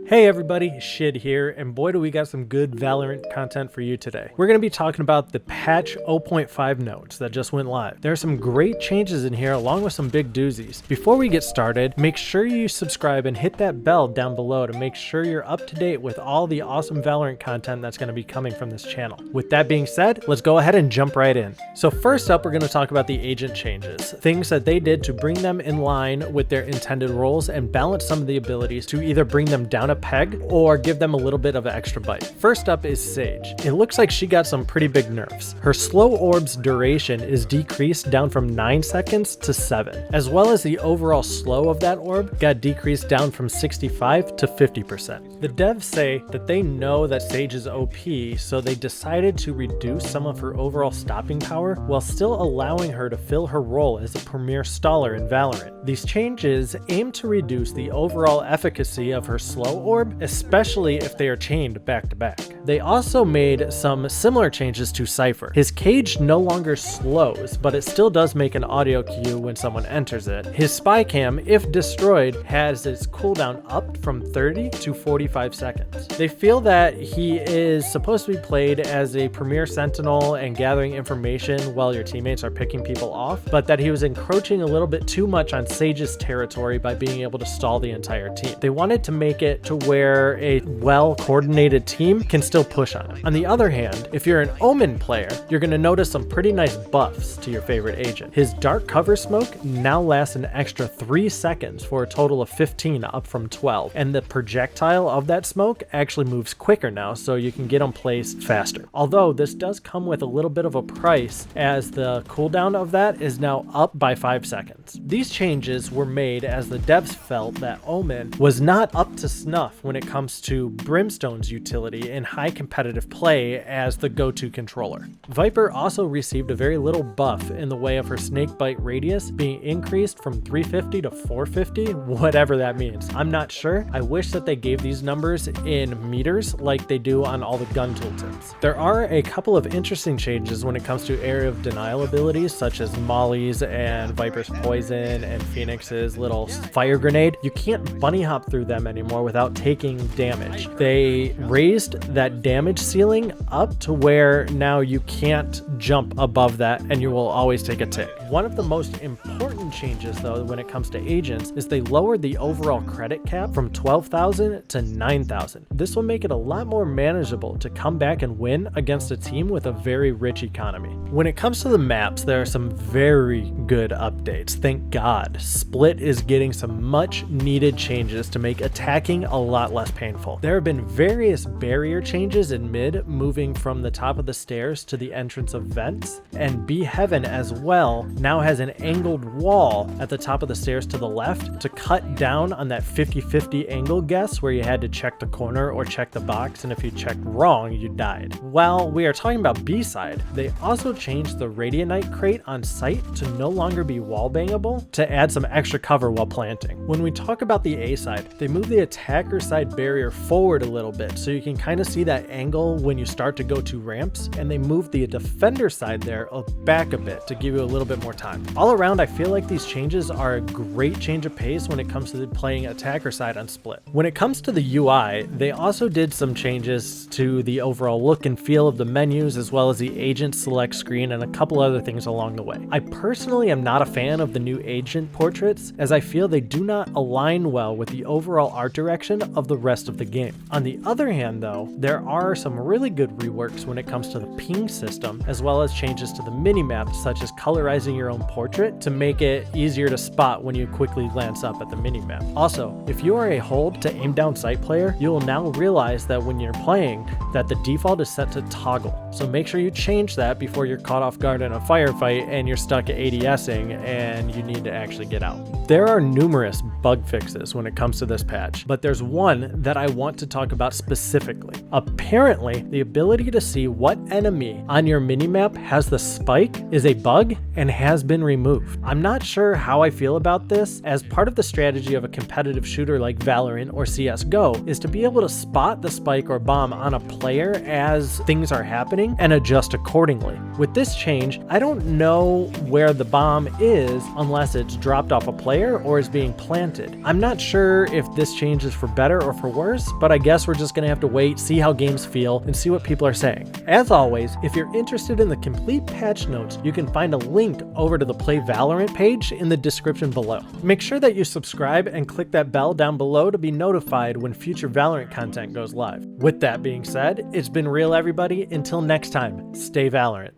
Hey everybody, Shid here, and boy do we got some good Valorant content for you today. We're going to be talking about the patch 0.5 notes that just went live. There are some great changes in here along with some big doozies. Before we get started, make sure you subscribe and hit that bell down below to make sure you're up to date with all the awesome Valorant content that's going to be coming from this channel. With that being said, let's go ahead and jump right in. So first up, we're going to talk about the agent changes, things that they did to bring them in line with their intended roles and balance some of the abilities to either bring them down a peg or give them a little bit of an extra bite. First up is Sage. It looks like she got some pretty big nerfs. Her slow orb's duration is decreased down from 9 seconds to 7, as well as the overall slow of that orb got decreased down from 65 to 50%. The devs say that they know that Sage is OP, so they decided to reduce some of her overall stopping power while still allowing her to fill her role as a premier staller in Valorant. These changes aim to reduce the overall efficacy of her slow orb, especially if they are chained back to back. They also made some similar changes to Cypher. His cage no longer slows, but it still does make an audio cue when someone enters it. His spy cam, if destroyed, has its cooldown upped from 30 to 45 seconds. They feel that he is supposed to be played as a premier sentinel and gathering information while your teammates are picking people off, but that he was encroaching a little bit too much on Sage's territory by being able to stall the entire team. They wanted to make it to where a well-coordinated team can still push on him. On the other hand, if you're an Omen player, you're going to notice some pretty nice buffs to your favorite agent. His dark cover smoke now lasts an extra 3 seconds for a total of 15 up from 12, and the projectile of that smoke actually moves quicker now, so you can get them placed faster. Although this does come with a little bit of a price, as the cooldown of that is now up by 5 seconds. These changes were made as the devs felt that Omen was not up to snuff when it comes to Brimstone's utility in high competitive play as the go-to controller. Viper also received a very little buff in the way of her snakebite radius being increased from 350 to 450, whatever that means. I'm not sure. I wish that they gave these numbers in meters like they do on all the gun tooltips. There are a couple of interesting changes when it comes to area of denial abilities, such as Molly's and Viper's poison and Phoenix's little fire grenade. You can't bunny hop through them anymore without taking damage. They raised that damage ceiling up to where now you can't jump above that and you will always take a tick. One of the most important changes though when it comes to agents is they lowered the overall credit cap from 12,000 to 9,000. This will make it a lot more manageable to come back and win against a team with a very rich economy. When it comes to the maps, there are some very good updates. Thank God. Split is getting some much needed changes to make attacking a lot less painful. There have been various barrier changes in mid, moving from the top of the stairs to the entrance of vents, and B Heaven as well now has an angled wall at the top of the stairs to the left to cut down on that 50-50 angle guess where you had to check the corner or check the box, and if you checked wrong, you died. While we are talking about B side, they also changed the Radianite crate on site to no longer be wall bangable to add some extra cover while planting. When we talk about the A side, they moved the attacker side barrier forward a little bit so you can kind of see that angle when you start to go to ramps, and they moved the defender side there back a bit to give you a little bit more time. All around, I feel like these changes are a great change of pace when it comes to playing attacker side on Split. When it comes to the UI, they also did some changes to the overall look and feel of the menus, as well as the agent select screen and a couple other things along the way. I personally am not a fan of the new agent portraits, as I feel they do not align well with the overall art direction of the rest of the game. On the other hand though, there are some really good reworks when it comes to the ping system, as well as changes to the minimap, such as colorizing your own portrait to make it easier to spot when you quickly glance up at the minimap. Also, if you are a hold to aim down sight player, you will now realize that when you're playing, that the default is set to toggle. So make sure you change that before you're caught off guard in a firefight and you're stuck at ADSing and you need to actually get out. There are numerous bug fixes when it comes to this patch, but there's one that I want to talk about specifically. Apparently, the ability to see what enemy on your minimap map has the spike is a bug and has been removed. I'm not sure how I feel about this, as part of the strategy of a competitive shooter like Valorant or CSGO is to be able to spot the spike or bomb on a player as things are happening and adjust accordingly. With this change, I don't know where the bomb is unless it's dropped off a player or is being planted. I'm not sure if this change is for better or for worse, but I guess we're just gonna have to wait, see how games feel, and see what people are saying. As always, if you're interested in the complete patch notes, you can find a link over to the Play Valorant page in the description below. Make sure that you subscribe and click that bell down below to be notified when future Valorant content goes live. With that being said, it's been real, everybody. Until next time, stay Valorant.